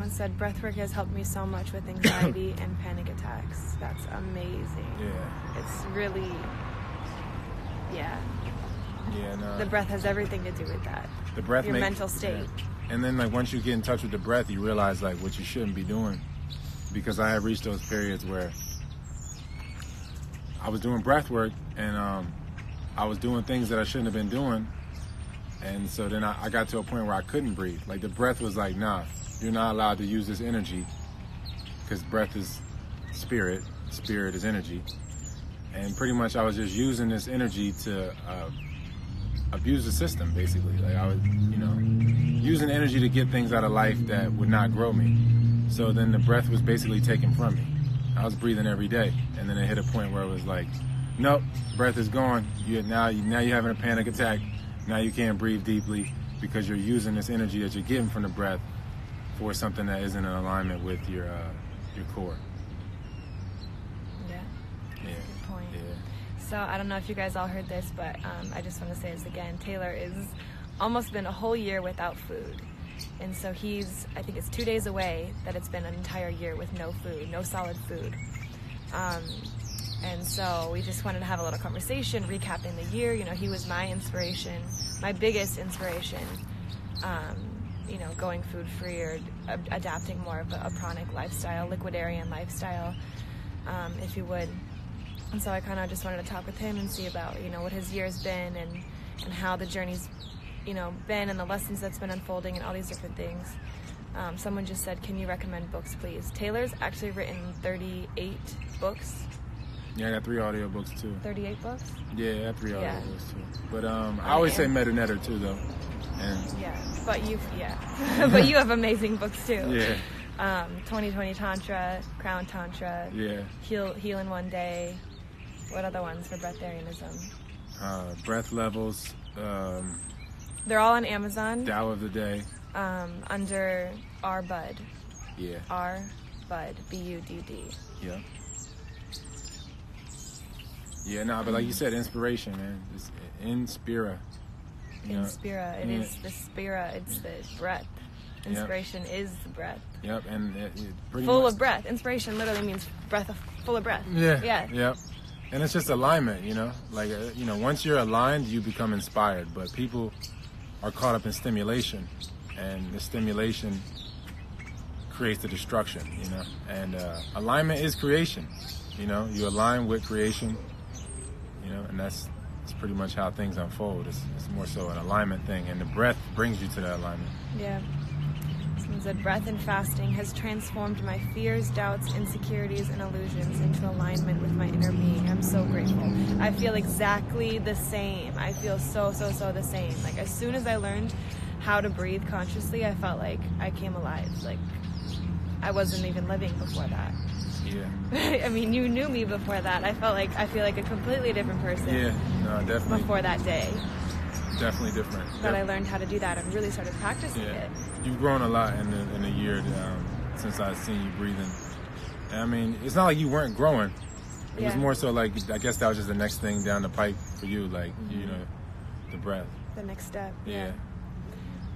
someone said, breathwork has helped me so much with anxiety and panic attacks. That's amazing. Yeah. It's really, yeah. Yeah, no. The breath has everything to do with that. The breath your mental state. Yeah. And then, like, once you get in touch with the breath, you realize, like, what you shouldn't be doing. Because I have reached those periods where I was doing breath work and I was doing things that I shouldn't have been doing. And so then I got to a point where I couldn't breathe. Like, the breath was like, nah, you're not allowed to use this energy, because breath is spirit, spirit is energy. And pretty much I was just using this energy to abuse the system, basically. Like, I was, you know, using energy to get things out of life that would not grow me. So then the breath was basically taken from me. I was breathing every day, and then it hit a point where it was like, nope, breath is gone. Now you're having a panic attack. Now you can't breathe deeply because you're using this energy that you're getting from the breath for something that isn't in alignment with your core. Yeah. Yeah. Good point. Yeah. So I don't know if you guys all heard this, but I just want to say this again. Taylor is almost been a whole year without food. And so I think it's 2 days away that it's been an entire year with no food, no solid food. And so we just wanted to have a little conversation, recapping the year. You know, he was my inspiration, my biggest inspiration, you know, going food free or adapting more of a pranic lifestyle, liquidarian lifestyle, if you would. And so I kind of just wanted to talk with him and see about, you know, what his year's been and how the journey's, you know, been, and the lessons that's been unfolding and all these different things. Someone just said, can you recommend books, please? Taylor's actually written 38 books. Yeah, I got 3 audio books too. 38 books? Yeah, I got 3 audio books too. But I always say Metanetter too, though. And yeah, but but you have amazing books too. Yeah. 2020 Tantra, Crown Tantra. Yeah. Heal in One Day. What other ones for breatharianism? Breath Levels. They're all on Amazon. Tao of the Day. Under R Bud. Yeah. R Bud. B-U-D-D. Yeah. Yeah, no, but like you said, inspiration, man. It's Inspira. Inspira. It is the spira. It's the breath. Inspiration is the breath. Yep, and it pretty full much, of breath. Inspiration literally means full of breath. Yeah. Yeah. Yep. And it's just alignment, you know. Like, you know, once you're aligned, you become inspired. But people are caught up in stimulation, and the stimulation creates the destruction, you know. And alignment is creation. You know, you align with creation. You know, and that's pretty much how things unfold. It's more so an alignment thing, and the breath brings you to that alignment. Yeah. Someone said, breath and fasting has transformed my fears, doubts, insecurities, and illusions into alignment with my inner being. I'm so grateful. I feel exactly the same. I feel so the same. Like, as soon as I learned how to breathe consciously, I felt like I came alive. Like, I wasn't even living before that. Yeah. I mean, you knew me before that. I feel like a completely different person. Yeah, no, definitely. Before that day. Definitely different. But I learned how to do that and really started practicing it. You've grown a lot in the year since I've seen you breathing. And I mean, it's not like you weren't growing. It was more so like, I guess that was just the next thing down the pipe for you, like, you know, the breath. The next step. Yeah.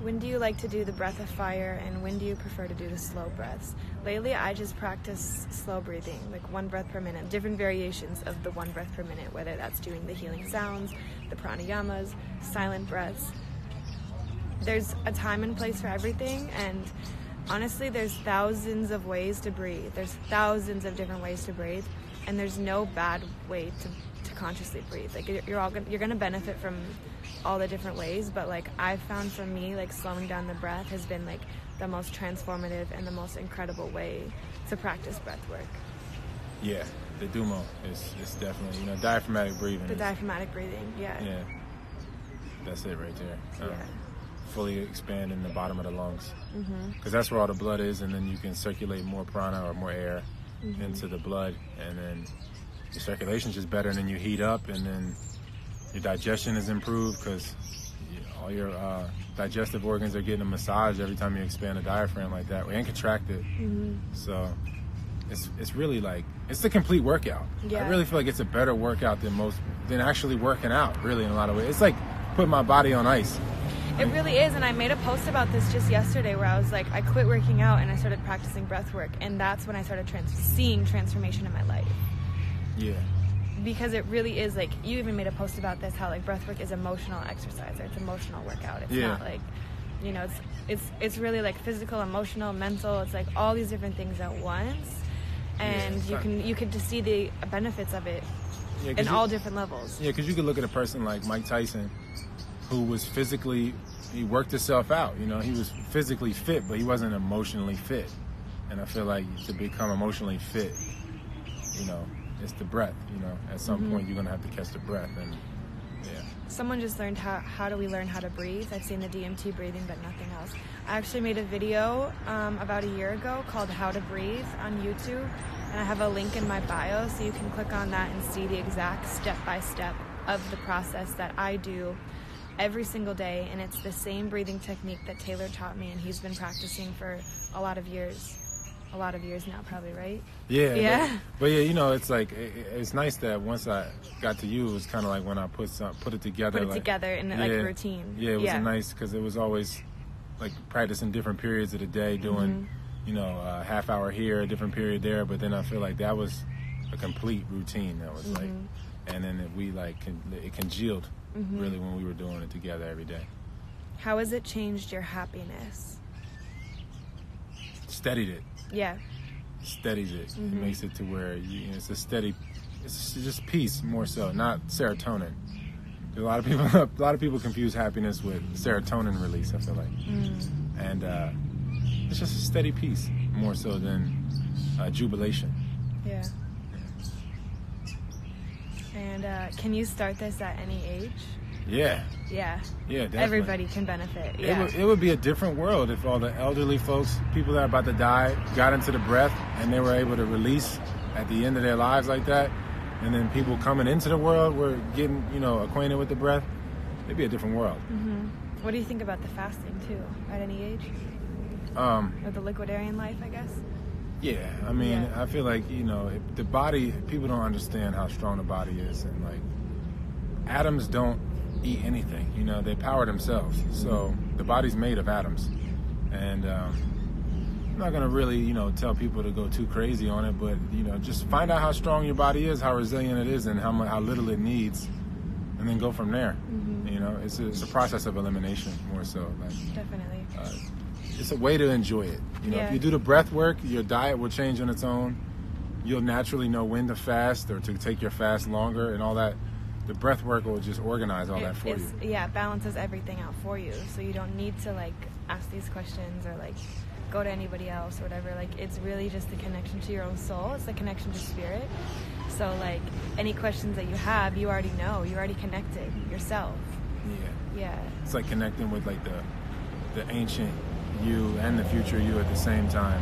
When do you like to do the breath of fire, and when do you prefer to do the slow breaths? Lately, I just practice slow breathing, like 1 breath per minute, different variations of the 1 breath per minute, whether that's doing the healing sounds, the pranayamas, silent breaths. There's a time and place for everything, and honestly, there's thousands of ways to breathe. There's thousands of different ways to breathe, and there's no bad way to consciously breathe. Like, you're gonna benefit from all the different ways, but like, I've found for me, like, slowing down the breath has been like the most transformative and the most incredible way to practice breath work. Yeah, the Dumo is definitely, you know, diaphragmatic breathing. The diaphragmatic breathing, yeah. Yeah, that's it right there. Yeah. Fully expanding the bottom of the lungs, because that's where all the blood is, and then you can circulate more prana or more air into the blood, and then your circulation's just better, and then you heat up, and then your digestion is improved because all your digestive organs are getting a massage every time you expand the diaphragm like that, and contract it. So it's really like, it's the complete workout. Yeah. I really feel like it's a better workout than actually working out, really, in a lot of ways. It's like putting my body on ice. It really is, and I made a post about this just yesterday where I was like, I quit working out and I started practicing breath work, and that's when I started seeing transformation in my life. Yeah. Because it really is, like, you even made a post about this, how like breath work is emotional exercise, or it's emotional workout. It's not like, you know, it's really like physical, emotional, mental. It's like all these different things at once, and you can just see the benefits of it in all different levels. Yeah, because you could look at a person like Mike Tyson, who was physically, he worked himself out. You know, he was physically fit, but he wasn't emotionally fit. And I feel like to become emotionally fit, you know, it's the breath. You know, at some point you're gonna have to catch the breath, and Someone just learned how do we learn how to breathe. I've seen the DMT breathing, but nothing else. I actually made a video about a year ago called How to Breathe on YouTube, and I have a link in my bio, so you can click on that and see the exact step-by-step of the process that I do every single day. And it's the same breathing technique that Taylor taught me, and he's been practicing for a lot of years now, probably, right? Yeah. But yeah, you know, it's like, it's nice that once I got to you, it was kind of like when I put it together. Put it together in like a routine. Yeah, it was nice, because it was always like practicing different periods of the day, doing, you know, a half hour here, a different period there. But then I feel like that was a complete routine. That was like, and then it congealed really when we were doing it together every day. How has it changed your happiness? Steadied it. Yeah. Steadies it. It makes it to where it's a steady. It's just peace more so, not serotonin. A lot of people confuse happiness with serotonin release, I feel like, and it's just a steady peace more so than jubilation. Yeah. And can you start this at any age? Yeah, definitely. Everybody can benefit. It would be a different world if all the elderly folks, people that are about to die, got into the breath and they were able to release at the end of their lives like that. And then people coming into the world were getting, you know, acquainted with the breath. It'd be a different world. What do you think about the fasting too, at any age? Or the liquidarian life, I guess? Yeah, I mean, I feel like, you know, the body, people don't understand how strong the body is. And like, atoms don't eat anything, you know, they power themselves. So the body's made of atoms, and I'm not gonna really, you know, tell people to go too crazy on it, but you know, just find out how strong your body is, how resilient it is, and how little it needs, and then go from there. You know, it's a process of elimination more so. Like, definitely. It's a way to enjoy it. You know, if you do the breath work, your diet will change on its own. You'll naturally know when to fast or to take your fast longer and all that. The breath work will just organize all that for you. Yeah, it balances everything out for you. So you don't need to like ask these questions or like go to anybody else or whatever. Like, it's really just the connection to your own soul. It's the connection to spirit. So like any questions that you have, you already know. You're already connected yourself. Yeah. It's like connecting with like the ancient you and the future you at the same time,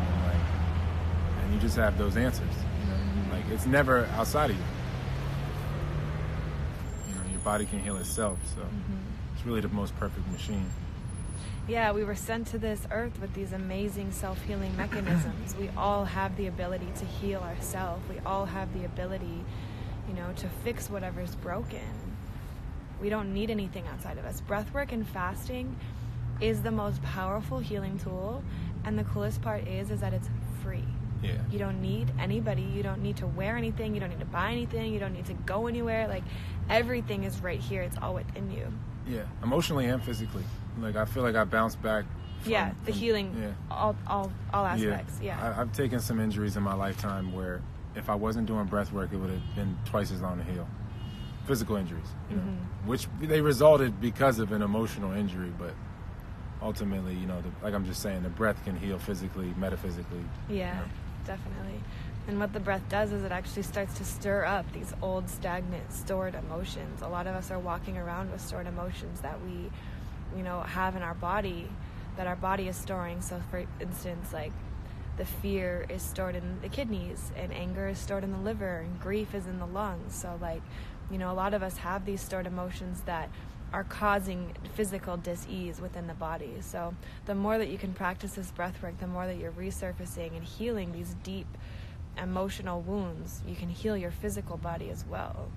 and you just have those answers. You know? Like, it's never outside of you. Body can heal itself, so it's really the most perfect machine. Yeah, we were sent to this earth with these amazing self-healing mechanisms. We all have the ability to heal ourselves. We all have the ability, you know, to fix whatever's broken. We don't need anything outside of us. Breathwork and fasting is the most powerful healing tool, and the coolest part is that it's free. Yeah. You don't need anybody. You don't need to wear anything. You don't need to buy anything. You don't need to go anywhere. Like, everything is right here. It's all within you. Yeah, emotionally and physically. Like, I feel like I bounced back. The healing. All aspects. I've taken some injuries in my lifetime where if I wasn't doing breath work, it would have been twice as long to heal. Physical injuries, you know, which they resulted because of an emotional injury, but ultimately, you know, like I'm just saying, the breath can heal physically, metaphysically. Yeah. You know? Definitely. And what the breath does is it actually starts to stir up these old, stagnant, stored emotions. A lot of us are walking around with stored emotions that we, you know, have in our body, that our body is storing. So, for instance, like, the fear is stored in the kidneys, and anger is stored in the liver, and grief is in the lungs. So, like, you know, a lot of us have these stored emotions that are causing physical dis-ease within the body. So the more that you can practice this breath work, the more that you're resurfacing and healing these deep emotional wounds, you can heal your physical body as well.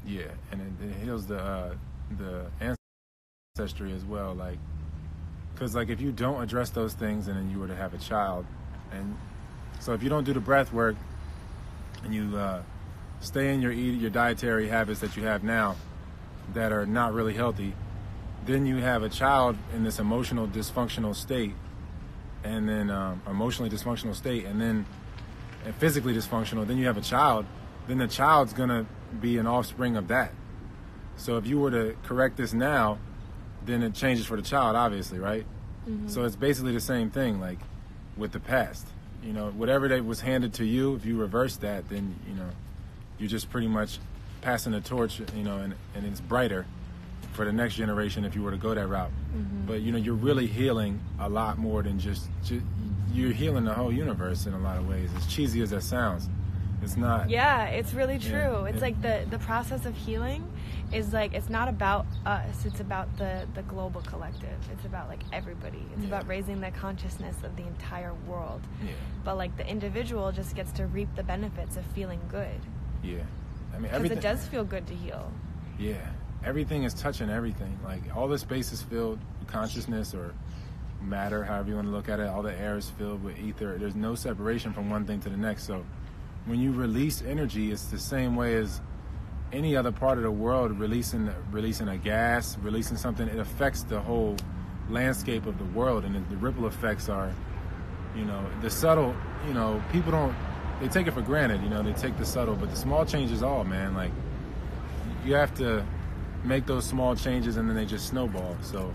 Yeah, and it heals the ancestry as well, like, because like if you don't address those things and then you were to have a child, and so if you don't do the breath work and you stay in your dietary habits that you have now that are not really healthy, then you have a child in this emotional dysfunctional state, and then emotionally dysfunctional state, and then physically dysfunctional, then you have a child, then the child's gonna be an offspring of that. So if you were to correct this now, then it changes for the child, obviously, right? Mm-hmm. So it's basically the same thing, like with the past. You know, whatever that was handed to you, if you reverse that, then, you know, you're just pretty much passing the torch, you know, and it's brighter for the next generation if you were to go that route. Mm-hmm. But, you know, you're really healing a lot more than just you're healing the whole universe in a lot of ways. As cheesy as that sounds, it's not. Yeah, it's really true. It's like the process of healing is like, it's not about us, it's about the global collective. It's about like everybody. It's about raising the consciousness of the entire world. Yeah. But like the individual just gets to reap the benefits of feeling good. Yeah. I mean, because it does feel good to heal. Yeah. Everything is touching everything. Like all the space is filled with consciousness or matter, however you want to look at it. All the air is filled with ether. There's no separation from one thing to the next. So when you release energy, it's the same way as any other part of the world releasing a gas, releasing something. It affects the whole landscape of the world, and the ripple effects are, you know, the subtle. You know, people they take it for granted. You know, they take the subtle, but the small changes all, man. Like you have to make those small changes, and then they just snowball. So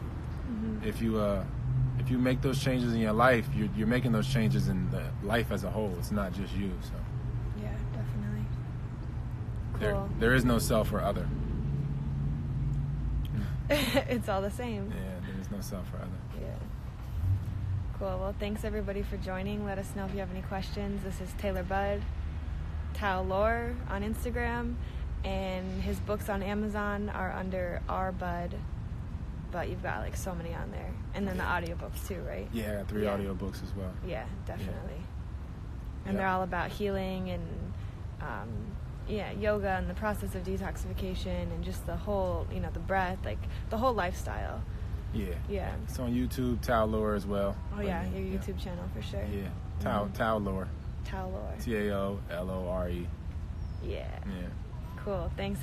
if you make those changes in your life, you're making those changes in the life as a whole. It's not just you. So. Yeah, definitely. Cool. There is no self or other. It's all the same. Yeah, there is no self or other. Yeah. Cool. Well, thanks everybody for joining. Let us know if you have any questions. This is Taylor Budd, Tao Lore on Instagram, and his books on Amazon are under R Bud, but you've got like so many on there. And then the audiobooks too, right? Yeah, I got 3 audiobooks as well. Yeah, definitely. And they're all about healing and yoga and the process of detoxification and just the whole, you know, the breath, like the whole lifestyle. Yeah. It's on YouTube, Tao Lore as well. Oh yeah, your YouTube channel for sure. Yeah, Tao Lore. Tao Lore. TAOLORE. Yeah. Cool. Thanks.